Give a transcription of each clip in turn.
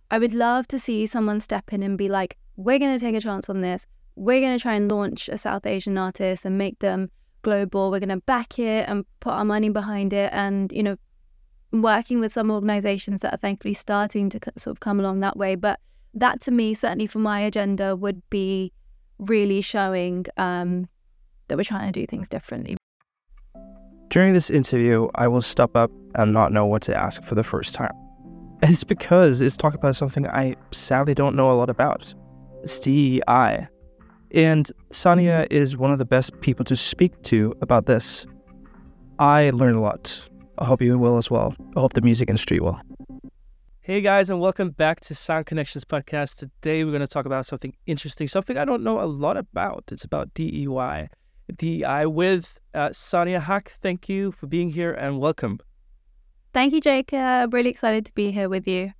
I would love to see someone step in and be like, we're going to take a chance on this. We're going to try and launch a South Asian artist and make them global. We're going to back it and put our money behind it. And, you know, working with some organizations that are thankfully starting to sort of come along that way. But that, to me, certainly for my agenda, would be really showing that we're trying to do things differently. During this interview, I will stop up and not know what to ask for the first time. And it's because it's talking about something I sadly don't know a lot about. It's DEI. And Sania is one of the best people to speak to about this. I learned a lot. I hope you will as well. I hope the music industry will. Hey guys, and welcome back to Sound Connections Podcast. Today we're going to talk about something interesting, something I don't know a lot about. It's about DEI with Sania Haq. Thank you for being here and welcome. Thank you, Jacob. Really excited to be here with you.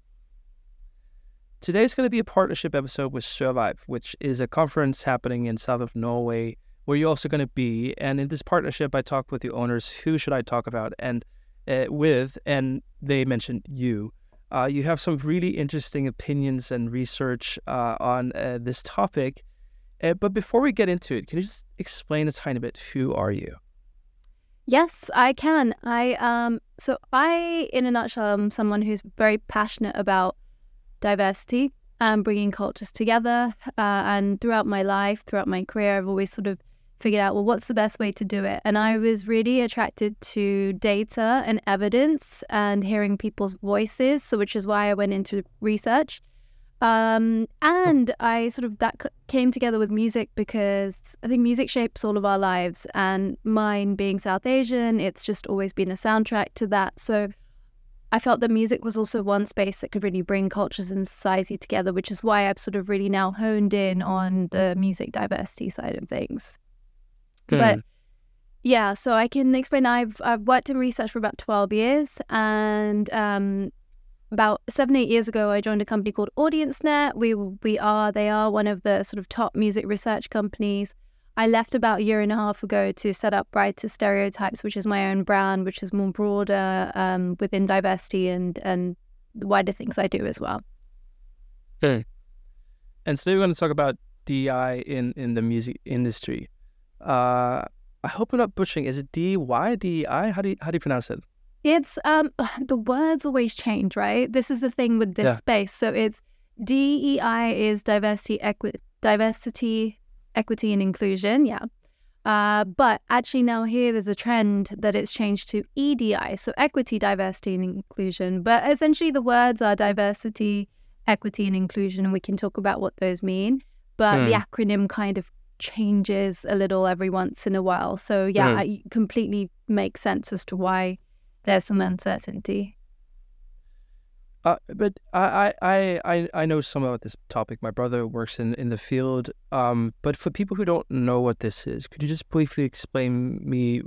Today's going to be a partnership episode with Survive, which is a conference happening in south of Norway where you're also going to be. And in this partnership, I talked with the owners. Who should I talk about and with? And they mentioned you. You have some really interesting opinions and research on this topic. But before we get into it, can you just explain a tiny bit, who are you? Yes, I can. So in a nutshell, am someone who's very passionate about diversity and bringing cultures together. And throughout my life, throughout my career, I've always sort of figured out, well, what's the best way to do it? And I was really attracted to data and evidence and hearing people's voices, so which is why I went into research. And I sort of, that came together with music because I think music shapes all of our lives, and mine being South Asian, it's just always been a soundtrack to that. So I felt that music was also one space that could really bring cultures and society together, which is why I've sort of really now honed in on the music diversity side of things. But yeah, so I can explain. I've worked in research for about 12 years, and about 7-8 years ago, I joined a company called AudienceNet. They are one of the sort of top music research companies. I left about a year and a half ago to set up Brighter Stereotypes, which is my own brand, which is more broader within diversity and the wider things I do as well. Okay. And today we're going to talk about DEI in the music industry. I hope I'm not butchering. Is it DEI? DEI? How do you pronounce it? It's the words always change, right? This is the thing with this space. So it's DEI is diversity, equity, and inclusion. Yeah. But actually now here there's a trend that it's changed to EDI, so equity, diversity, and inclusion. But essentially the words are diversity, equity, and inclusion, and we can talk about what those mean. But the acronym kind of changes a little every once in a while. So yeah, it completely makes sense as to why there's some uncertainty. But I know some about this topic. My brother works in the field. But for people who don't know what this is, could you just briefly explain me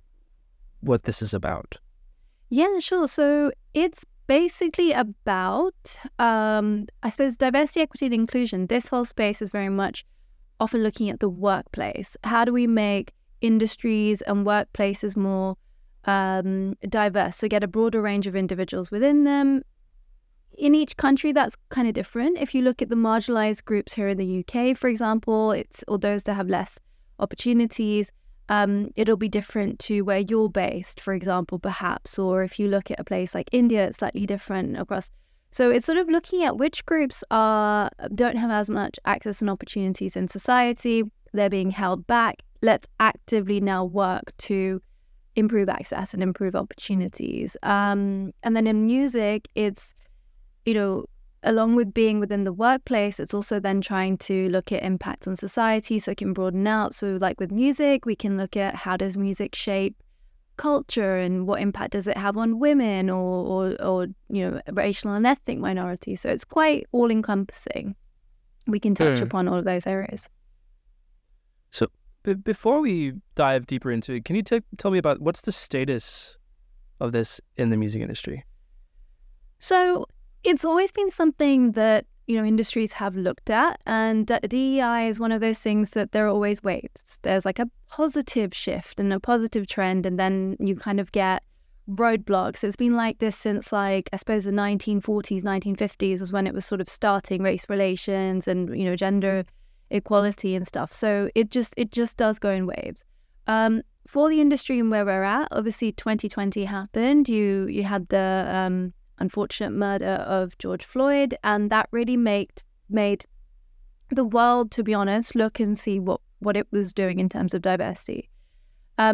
what this is about? Yeah, sure. So it's basically about, I suppose, diversity, equity, and inclusion. This whole space is very much often looking at the workplace. How do we make industries and workplaces more diverse? So get a broader range of individuals within them. In each country, that's kind of different. If you look at the marginalized groups here in the UK, for example, or those that have less opportunities, it'll be different to where you're based, for example, perhaps. Or if you look at a place like India, it's slightly different across. So it's sort of looking at which groups don't have as much access and opportunities in society. They're being held back. Let's actively now work to improve access and improve opportunities. And then in music, it's, along with being within the workplace, it's also then trying to look at impact on society, so it can broaden out. So like with music, we can look at how does music shape culture and what impact does it have on women or racial and ethnic minorities. So it's quite all-encompassing. We can touch upon all of those areas. So before we dive deeper into it, can you tell me about what's the status of this in the music industry? So it's always been something that, industries have looked at, and DEI is one of those things that there are always waves. There's like a positive shift and a positive trend, and then you kind of get roadblocks. It's been like this since, like, I suppose the 1940s, 1950s was when it was sort of starting, race relations and, you know, gender equality and stuff. So it just does go in waves. For the industry and where we're at, obviously 2020 happened. You had the unfortunate murder of George Floyd, and that really made the world, to be honest, look and see what it was doing in terms of diversity.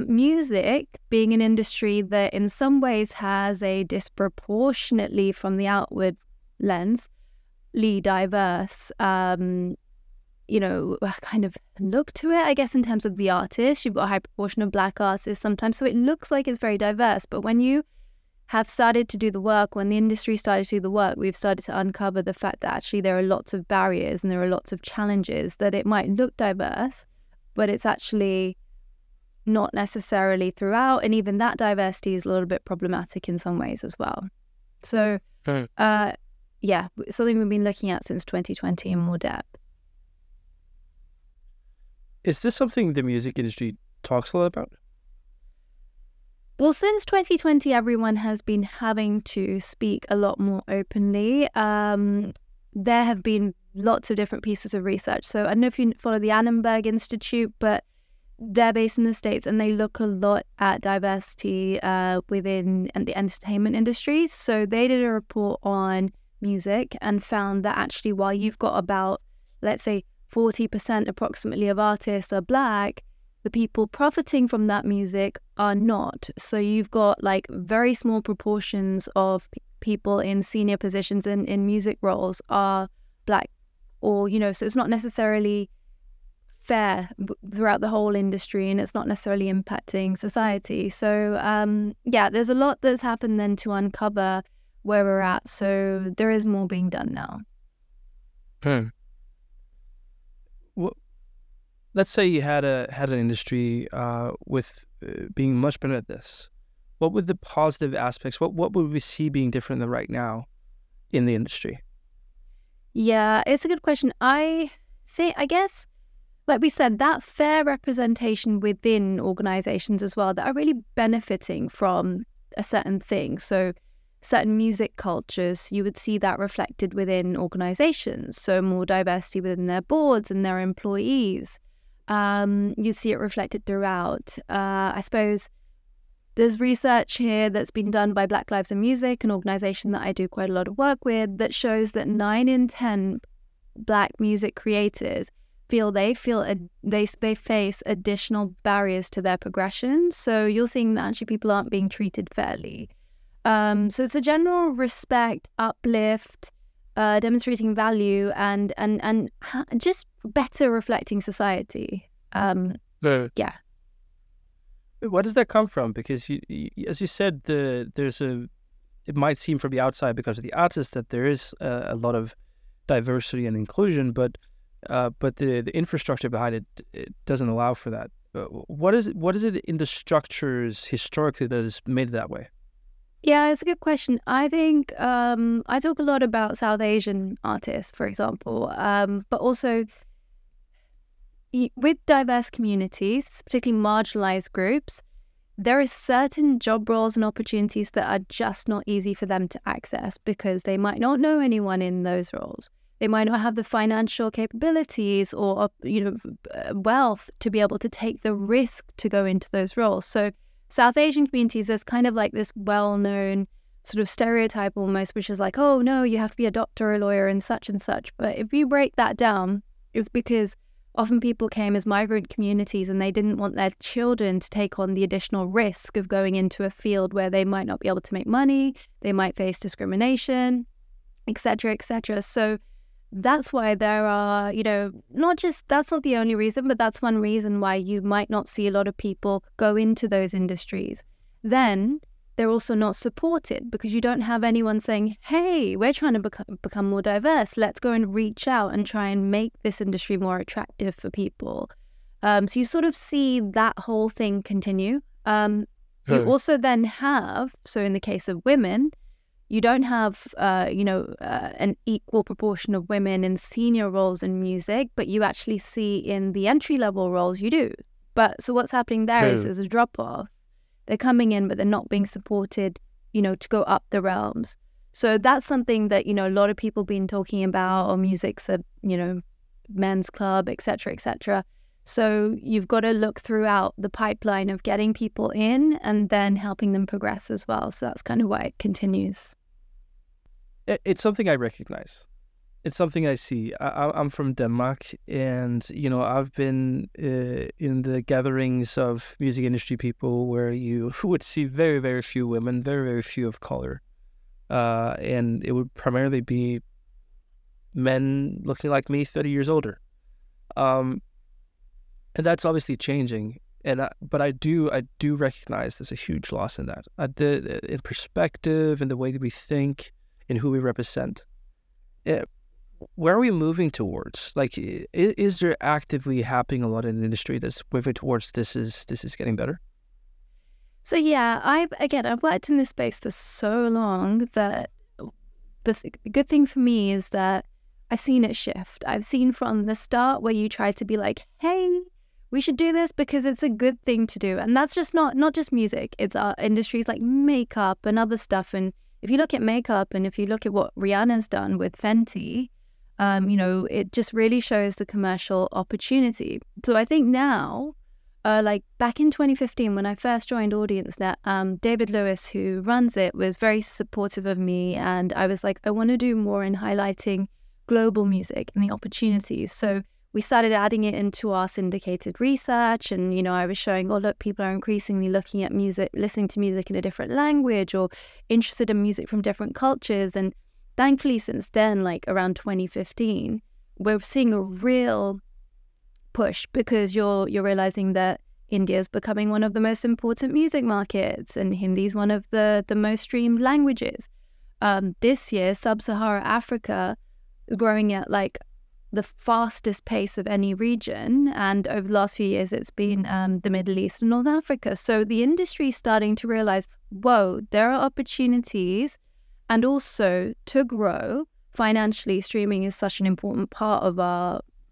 Music being an industry that in some ways has a disproportionately, from the outward lens, diverse, you know, kind of look to it, I guess, in terms of the artists. You've got a high proportion of Black artists sometimes, so it looks like it's very diverse. But when you have started to do the work, when the industry started to do the work, we've started to uncover the fact that actually there are lots of barriers and there are lots of challenges, that it might look diverse, but it's actually not necessarily throughout, and even that diversity is a little bit problematic in some ways as well. So, yeah, something we've been looking at since 2020 in more depth. Is this something the music industry talks a lot about? Well, since 2020, everyone has been having to speak a lot more openly. There have been lots of different pieces of research. So I don't know if you follow the Annenberg Institute, but they're based in the States, and they look a lot at diversity within the entertainment industry. So they did a report on music and found that actually, while you've got about, let's say, 40% approximately of artists are Black, the people profiting from that music are not. So you've got like very small proportions of people in senior positions in music roles are Black, or, you know, so it's not necessarily fair throughout the whole industry, and it's not necessarily impacting society. So yeah, there's a lot that's happened then to uncover where we're at. So there is more being done now. Well, let's say you had an industry with being much better at this. What would the positive aspects? What would we see being different than right now in the industry? Yeah, it's a good question. I guess, like we said, that fair representation within organizations as well that are really benefiting from a certain thing. So certain music cultures, you would see that reflected within organizations. So more diversity within their boards and their employees. You see it reflected throughout. I suppose there's research here that's been done by Black Lives in Music, an organization that I do quite a lot of work with, that shows that 9 in 10 Black music creators they face additional barriers to their progression. So you're seeing that actually people aren't being treated fairly. So it's a general respect, uplift, demonstrating value, and just better reflecting society. Yeah. Where does that come from? Because you, as you said, it might seem from the outside because of the artists that there is a lot of diversity and inclusion, but the infrastructure behind it doesn't allow for that. What is it in the structures historically that has made it that way? Yeah, it's a good question. I think I talk a lot about South Asian artists, for example, but also with diverse communities, particularly marginalized groups, there are certain job roles and opportunities that are just not easy for them to access because they might not know anyone in those roles. They might not have the financial capabilities or, wealth to be able to take the risk to go into those roles. So South Asian communities, there's kind of like this well-known sort of stereotype almost, which is like, oh, no, you have to be a doctor or a lawyer and such and such. But if you break that down, it's because often people came as migrant communities and they didn't want their children to take on the additional risk of going into a field where they might not be able to make money, they might face discrimination, etc., etc. So that's why there are, that's not the only reason, but that's one reason why you might not see a lot of people go into those industries. Then they're also not supported because you don't have anyone saying, hey, we're trying to become more diverse. Let's go and reach out and try and make this industry more attractive for people. So you sort of see that whole thing continue. You also then have, so in the case of women, you don't have, an equal proportion of women in senior roles in music, but you actually see in the entry-level roles you do. But so what's happening there is there's a drop-off. they're coming in, but they're not being supported, to go up the realms. So that's something that, a lot of people have been talking about, or music's a, men's club, etc., etc. So you've got to look throughout the pipeline of getting people in and then helping them progress as well. So that's kind of why it continues. It's something I recognize. It's something I see. I'm from Denmark, and, I've been in the gatherings of music industry people where you would see very, very few women, very, very few of color. And it would primarily be men looking like me, 30 years older. And that's obviously changing. But I do recognize there's a huge loss in that. In perspective, in the way that we think, in who we represent. Where are we moving towards? Like, is there actively happening a lot in the industry that's moving towards this is getting better? So yeah, I've worked in this space for so long that the good thing for me is that I've seen it shift. I've seen from the start where you try to be like, hey, we should do this because it's a good thing to do. And that's just not just music. It's our industries like makeup and other stuff. And if you look at makeup and if you look at what Rihanna's done with Fenty, it just really shows the commercial opportunity. So I think now, like back in 2015, when I first joined AudienceNet, David Lewis, who runs it, was very supportive of me. And I was like, I want to do more in highlighting global music and the opportunities. So we started adding it into our syndicated research. And, I was showing, oh, look, people are increasingly looking at music, listening to music in a different language, or interested in music from different cultures. And thankfully, since then, like around 2015, we're seeing a real push because you're realizing that India is becoming one of the most important music markets, and Hindi is one of the most streamed languages. This year, Sub-Saharan Africa is growing at like the fastest pace of any region, and over the last few years, it's been the Middle East and North Africa. So the industry is starting to realize, whoa, there are opportunities. And also, to grow financially, streaming is such an important part of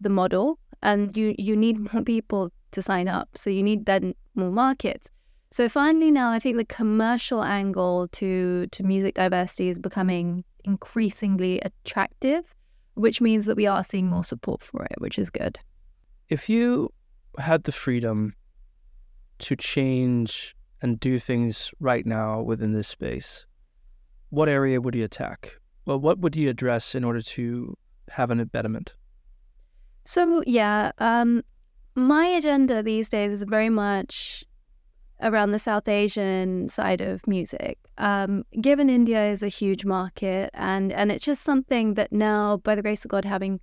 the model, and you need more people to sign up. So you need then more markets. So finally now, I think the commercial angle to music diversity is becoming increasingly attractive, which means that we are seeing more support for it, which is good. If you had the freedom to change and do things right now within this space, what area would you attack? Well, what would you address in order to have an betterment? So, yeah, my agenda these days is very much around the South Asian side of music. Given India is a huge market, and it's just something that now, by the grace of God, having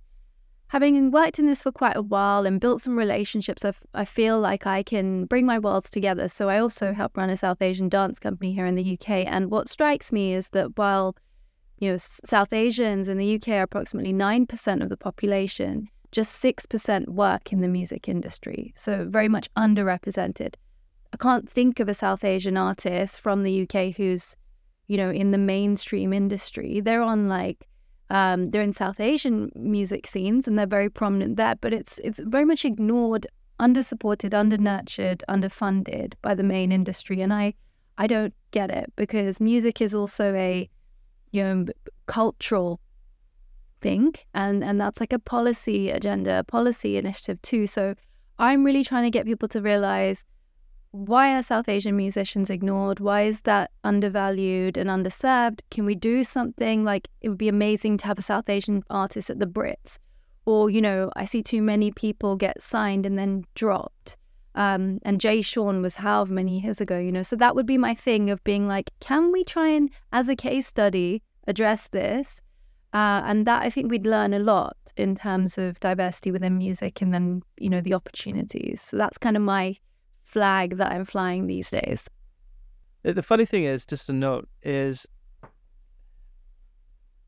worked in this for quite a while and built some relationships, I feel like I can bring my worlds together. So I also help run a South Asian dance company here in the UK. And what strikes me is that while, South Asians in the UK are approximately 9% of the population, just 6% work in the music industry. So very much underrepresented. I can't think of a South Asian artist from the UK who's, in the mainstream industry. They're on they're in South Asian music scenes and they're very prominent there, but it's very much ignored, under-supported, under-nurtured, underfunded by the main industry. And I don't get it, because music is also a cultural thing, and that's like a policy agenda, policy initiative too. So I'm really trying to get people to realize, why are South Asian musicians ignored? Why is that undervalued and underserved? Can we do something? Like, it would be amazing to have a South Asian artist at the Brits. Or, I see too many people get signed and then dropped. And Jay Sean was however many years ago, So that would be my thing of being like, can we try and, as a case study, address this? And that, I think we'd learn a lot in terms of diversity within music, and then, the opportunities. So that's kind of my flag that I'm flying these days. The funny thing is, just a note, is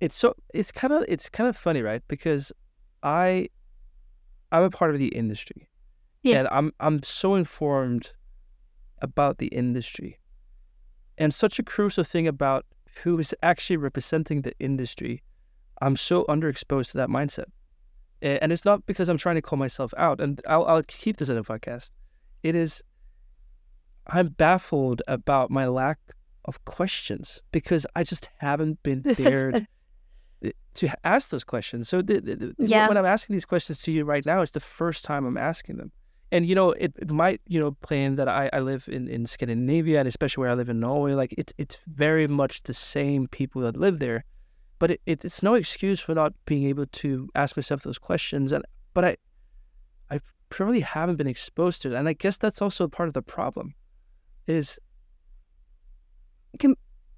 it's kind of funny, right? Because I'm a part of the industry, and I'm so informed about the industry, and such a crucial thing about who is actually representing the industry. I'm so underexposed to that mindset, and it's not because I'm trying to call myself out. And I'll keep this in a podcast. It is, I'm baffled about my lack of questions because I just haven't been dared to ask those questions. So when I'm asking these questions to you right now, it's the first time I'm asking them. And, it might, play in that I live in Scandinavia, and especially where I live in Norway, like it's very much the same people that live there. But it's no excuse for not being able to ask myself those questions. But I probably haven't been exposed to it. And I guess that's also part of the problem is...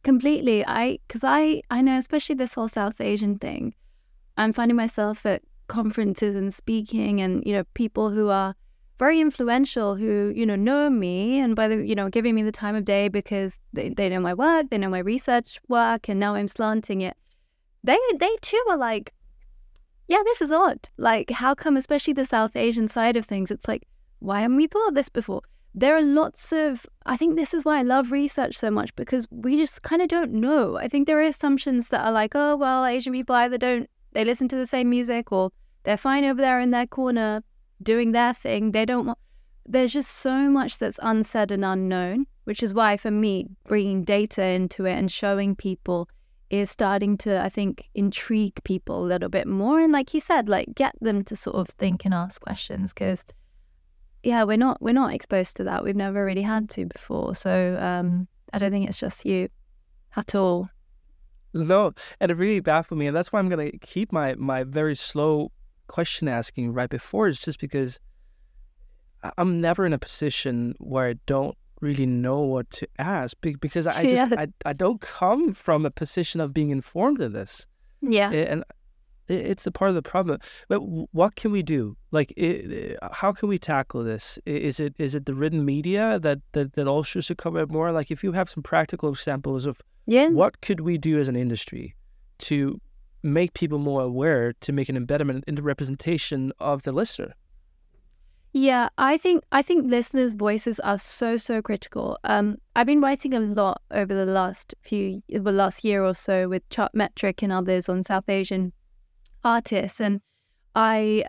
Completely. Because I know, especially this whole South Asian thing, I'm finding myself at conferences and speaking and, people who are very influential who, know me and by the, giving me the time of day because they know my work, they know my research work, and now I'm slanting it. They too are like, yeah, this is odd. Like, how come, especially the South Asian side of things, it's like, why haven't we thought of this before? There are lots of, I think this is why I love research so much, because we just kind of don't know. I think there are assumptions that are like, oh, well, Asian people either they listen to the same music, or they're fine over there in their corner doing their thing. There's just so much that's unsaid and unknown, which is why for me, bringing data into it and showing people is starting to, I think, intrigue people a little bit more. And like you said, like get them to sort of think and ask questions, because yeah, we're not exposed to that. We've never really had to before. So I don't think it's just you at all. No, and it really baffled me. And that's why I'm going to keep my very slow question asking right before. It's just because I'm never in a position where I don't really know what to ask, because I don't come from a position of being informed in this. Yeah. And it's a part of the problem. But what can we do? Like, how can we tackle this? Is it the written media that also should cover it more? Like, if you have some practical examples of what could we do as an industry to make people more aware, to make an embedment in the representation of the listener? Yeah, I think listeners' voices are so critical. I've been writing a lot over the last year or so with Chartmetric and others on South Asian artists, and I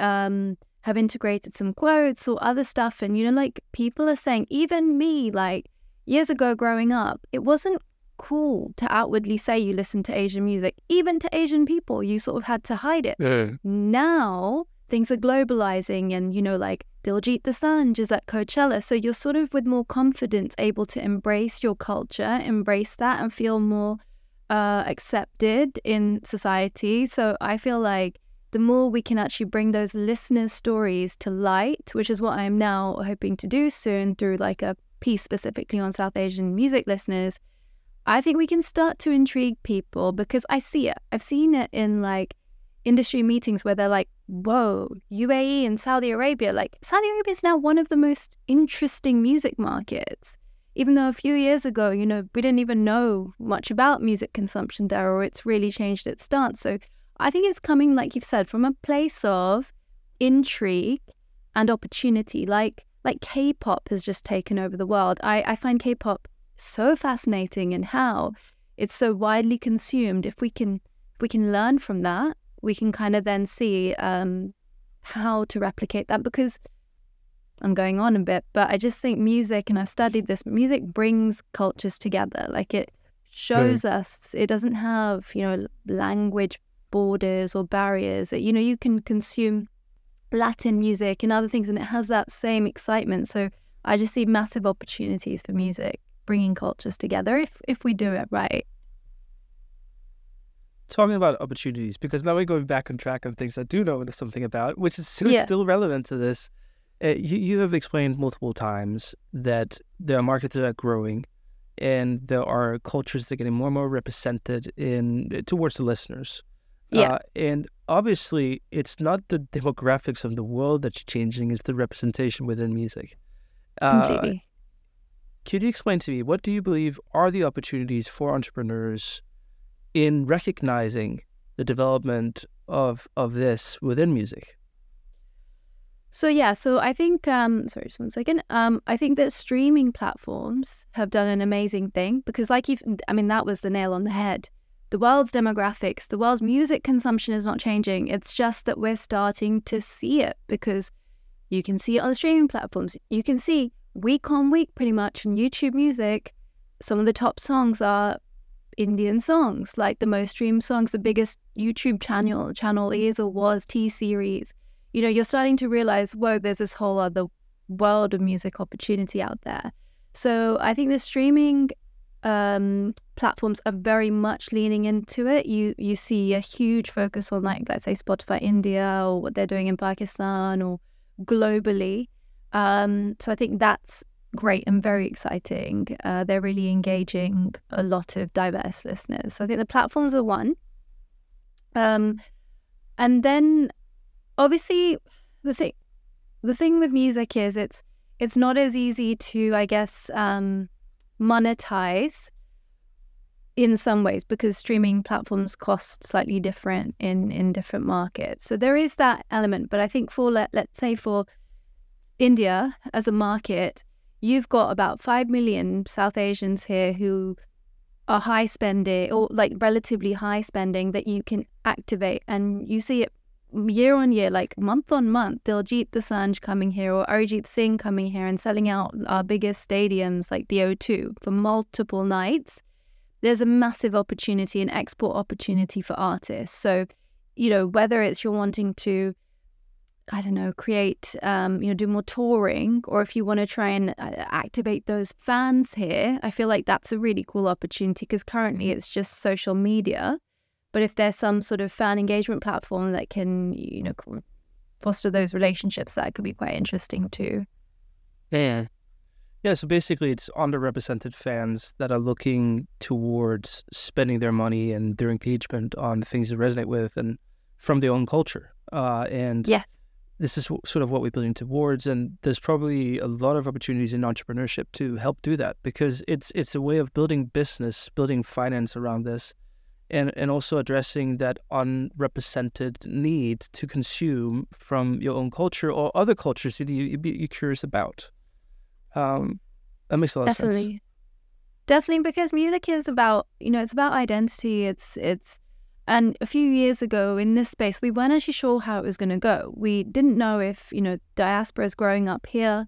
have integrated some quotes or other stuff, and like people are saying, even me, like years ago growing up, it wasn't cool to outwardly say you listen to Asian music. Even to Asian people, you sort of had to hide it. Now things are globalizing, and like Diljit Dosanjh is at Coachella, so you're sort of with more confidence able to embrace your culture, embrace that, and feel more accepted in society. So I feel like the more we can actually bring those listeners' stories to light, which is what I'm now hoping to do soon through like a piece specifically on South Asian music listeners, I think we can start to intrigue people, because I see it. I've seen it in like industry meetings where they're like, whoa, UAE and Saudi Arabia. Like, Saudi Arabia is now one of the most interesting music markets. Even though a few years ago, we didn't even know much about music consumption there, or it's really changed its stance. So I think it's coming, like you've said, from a place of intrigue and opportunity. Like K-pop has just taken over the world. I find K-pop so fascinating, and how it's so widely consumed. If we can learn from that, we can kind of then see how to replicate that, because I'm going on a bit, but I just think music, and I've studied this, music brings cultures together. Like, it shows us it doesn't have, language borders or barriers. That, you can consume Latin music and other things, and it has that same excitement. So I just see massive opportunities for music bringing cultures together if we do it right. Talking about opportunities, because now we're going back on track of things I do know something about, which is still relevant to this. You have explained multiple times that there are markets that are growing, and there are cultures that are getting more and more represented towards the listeners. And obviously, it's not the demographics of the world that's changing; it's the representation within music. Completely. Could you explain to me, what do you believe are the opportunities for entrepreneurs in recognizing the development of this within music? So I think, sorry, just one second. I think that streaming platforms have done an amazing thing, because that was the nail on the head. The world's demographics, the world's music consumption is not changing. It's just that we're starting to see it, because you can see it on streaming platforms. You can see week on week, pretty much, on YouTube Music, some of the top songs are Indian songs, like the most streamed songs. The biggest YouTube channel is or was T-Series. You know, you're starting to realize, whoa, there's this whole other world of music opportunity out there. So I think the streaming platforms are very much leaning into it. You see a huge focus on, like, let's say Spotify India, or what they're doing in Pakistan or globally. So I think that's great and very exciting. They're really engaging a lot of diverse listeners. So I think the platforms are one. And then obviously the thing with music is it's not as easy to, I guess, monetize in some ways, because streaming platforms cost slightly different in different markets. So there is that element. But I think for, let's say for India as a market, you've got about 5 million South Asians here who are high spending, or like relatively high spending, that you can activate. And you see it year on year, like month on month, Diljit Dosanjh coming here or Arijit Singh coming here and selling out our biggest stadiums like the O2 for multiple nights. There's a massive opportunity, an export opportunity for artists. So, you know, whether it's you're wanting to, I don't know, create, do more touring, or if you want to try and activate those fans here, I feel like that's a really cool opportunity, because currently it's just social media. But if there's some sort of fan engagement platform that can, you know, foster those relationships, that could be quite interesting too. Yeah, so basically it's underrepresented fans that are looking towards spending their money and their engagement on things they resonate with and from their own culture. And yeah, this is sort of what we're building towards. And there's probably a lot of opportunities in entrepreneurship to help do that, because it's a way of building business, building finance around this, and also addressing that unrepresented need to consume from your own culture or other cultures that you're curious about. That makes a lot of sense. Definitely, because music is about, you know, it's about identity. It's and a few years ago in this space, we weren't actually sure how it was going to go. We didn't know if, you know, diasporas growing up here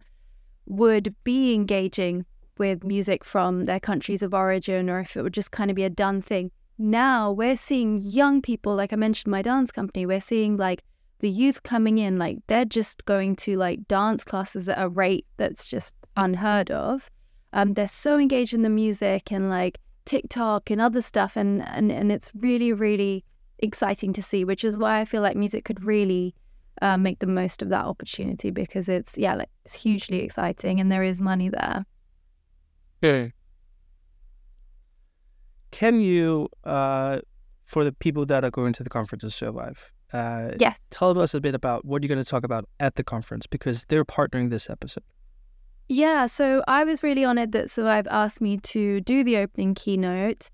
would be engaging with music from their countries of origin, or if it would just kind of be a done thing. Now we're seeing young people, like I mentioned, my dance company, we're seeing like the youth coming in, like they're just going to like dance classes at a rate that's just unheard of. They're so engaged in the music and like TikTok and other stuff, and it's really, really exciting to see, which is why I feel like music could really make the most of that opportunity, because it's hugely exciting and there is money there. Okay. Can you, for the people that are going to the conference to survive, tell us a bit about what you're going to talk about at the conference, because they're partnering this episode. Yeah, so I was really honored that Survive asked me to do the opening keynote.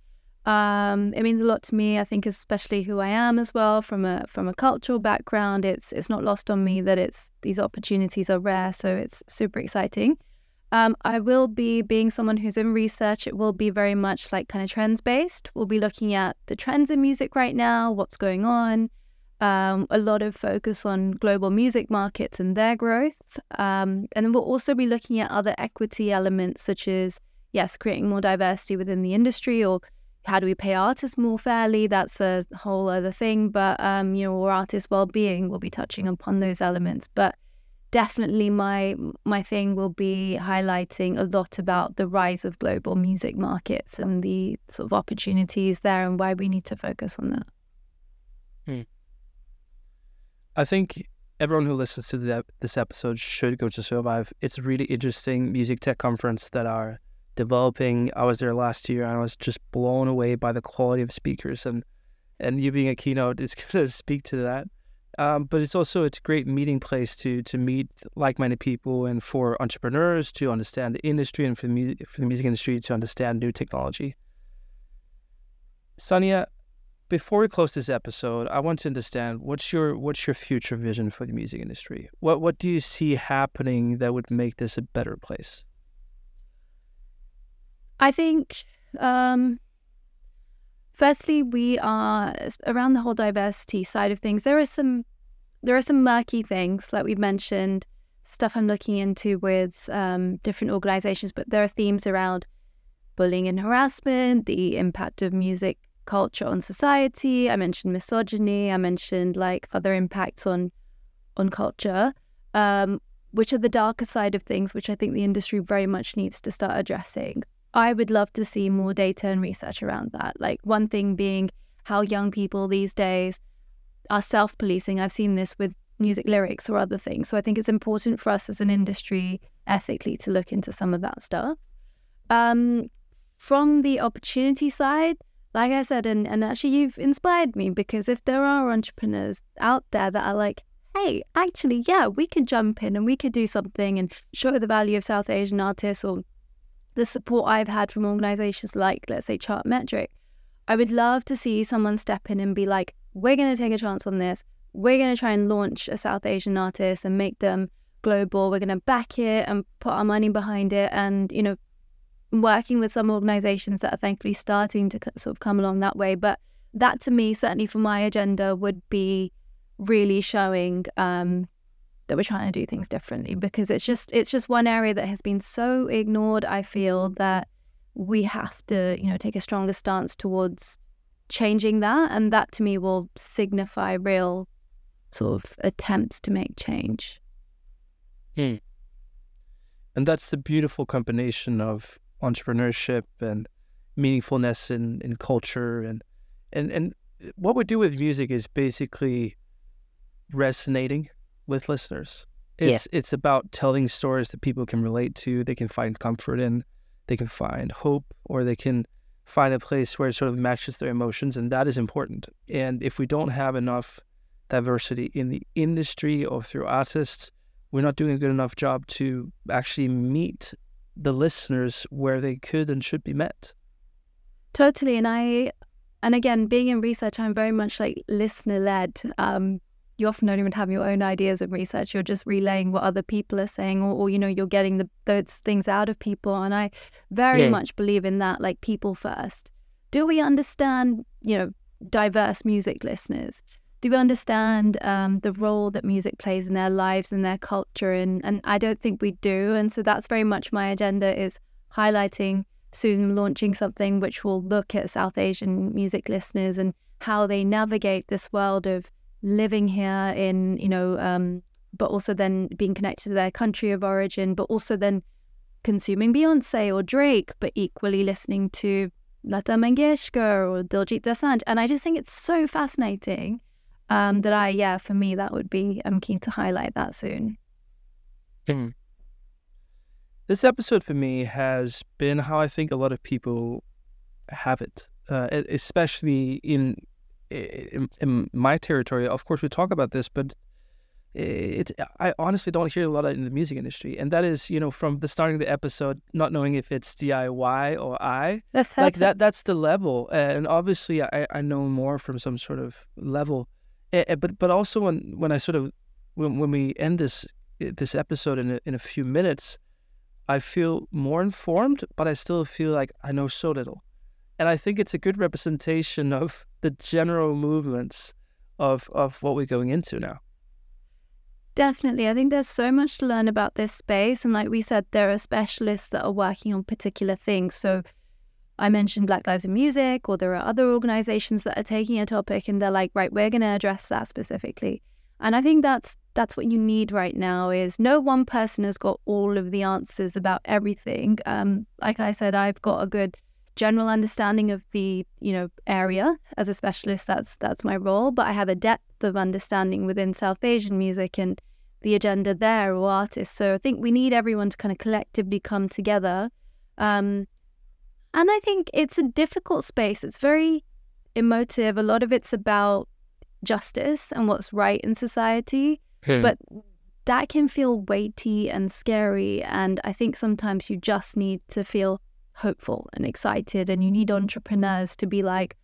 It means a lot to me, I think, especially who I am as well, from a cultural background. It's not lost on me that these opportunities are rare, so it's super exciting. I will be being someone who's in research. It will be very much like kind of trends based. We'll be looking at the trends in music right now, what's going on. A lot of focus on global music markets and their growth. And then we'll also be looking at other equity elements, such as, yes, creating more diversity within the industry, or how do we pay artists more fairly? That's a whole other thing. But, or artist well-being, we'll be touching upon those elements. But definitely my thing will be highlighting a lot about the rise of global music markets and the sort of opportunities there, and why we need to focus on that. I think everyone who listens to this episode should go to Survive. It's a really interesting music tech conference that are developing. I was there last year, and I was just blown away by the quality of speakers, and you being a keynote is going to speak to that. But it's a great meeting place to meet like-minded people, and for entrepreneurs to understand the industry, and for the music industry to understand new technology. Sania, before we close this episode, I want to understand what's your future vision for the music industry? What do you see happening that would make this a better place? I think, firstly, we are around the whole diversity side of things. There are some murky things, like we've mentioned. stuff I'm looking into with different organizations, but there are themes around bullying and harassment, the impact of music culture on society. I mentioned misogyny. I mentioned like other impacts on culture, which are the darker side of things, which I think the industry very much needs to start addressing. I would love to see more data and research around that. Like one thing being how young people these days are self-policing. I've seen this with music lyrics or other things. So I think it's important for us as an industry ethically to look into some of that stuff. From the opportunity side, like I said, and actually you've inspired me, because if there are entrepreneurs out there that are like, hey, actually, yeah, we could jump in and we could do something and show the value of South Asian artists, or the support I've had from organizations like, let's say, Chartmetric, I would love to see someone step in and be like, we're going to take a chance on this. We're going to try and launch a South Asian artist and make them global. We're going to back it and put our money behind it. And, you know, working with some organizations that are thankfully starting to sort of come along that way. But that, to me, certainly for my agenda, would be really showing that we're trying to do things differently, because it's just one area that has been so ignored. I feel that we have to, you know, take a stronger stance towards changing that, and that to me will signify real sort of attempts to make change. And that's the beautiful combination of entrepreneurship and meaningfulness in culture, and what we do with music is basically resonating with listeners. It's about telling stories that people can relate to, they can find comfort in, they can find hope, or they can find a place where it sort of matches their emotions, and that is important. And if we don't have enough diversity in the industry or through artists, we're not doing a good enough job to actually meet the listeners where they could and should be met. Totally. And again, being in research, I'm very much like listener-led. You often don't even have your own ideas of research. You're just relaying what other people are saying, or you know, you're getting those things out of people. And I very much believe in that, like people first. Do we understand, you know, diverse music listeners? Do we understand the role that music plays in their lives and their culture? And I don't think we do. And so that's very much my agenda, is highlighting, soon launching something which will look at South Asian music listeners and how they navigate this world of living here in, you know, but also then being connected to their country of origin, but also then consuming Beyonce or Drake, but equally listening to Lata Mangeshkar or Diljit Dosanjh. And I just think it's so fascinating that for me, that would be, I'm keen to highlight that soon. This episode for me has been how I think a lot of people have it, especially in my territory. Of course, we talk about this, but I honestly don't hear a lot in the music industry. And that is, you know, from the starting of the episode, not knowing if it's DIY or I, like that's the level. And obviously I know more from some sort of level. But also when I sort of, when we end this episode in a few minutes, I feel more informed, but I still feel like I know so little. And I think it's a good representation of the general movements of what we're going into now. Definitely. I think there's so much to learn about this space. And like we said, there are specialists that are working on particular things. So I mentioned Black Lives in Music, or there are other organizations that are taking a topic and they're like, right, we're going to address that specifically. And I think that's what you need right now, is no one person has got all of the answers about everything. Like I said, I've got a good general understanding of the, you know, area as a specialist. That's my role, but I have a depth of understanding within South Asian music and the agenda there, or artists. So I think we need everyone to kind of collectively come together. And I think it's a difficult space. It's very emotive. A lot of it's about justice and what's right in society, but that can feel weighty and scary. And I think sometimes you just need to feel hopeful and excited, and you need entrepreneurs to be like,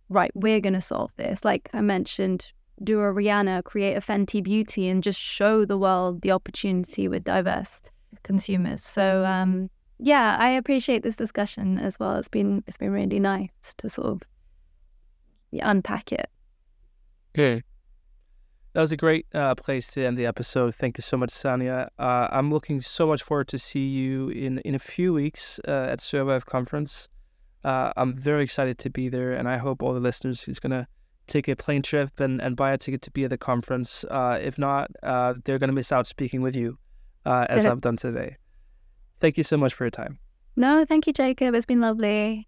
right, we're going to solve this. Like I mentioned, do a Rihanna, create a Fenty Beauty, and just show the world the opportunity with diverse consumers. So yeah, I appreciate this discussion as well. It's been really nice to sort of unpack it. That was a great place to end the episode. Thank you so much, Sania. I'm looking so much forward to see you in a few weeks at Survive Conference. I'm very excited to be there, and I hope all the listeners is going to take a plane trip and buy a ticket to be at the conference. If not, they're going to miss out speaking with you, as I've done today. Thank you so much for your time. No, thank you, Jacob. It's been lovely.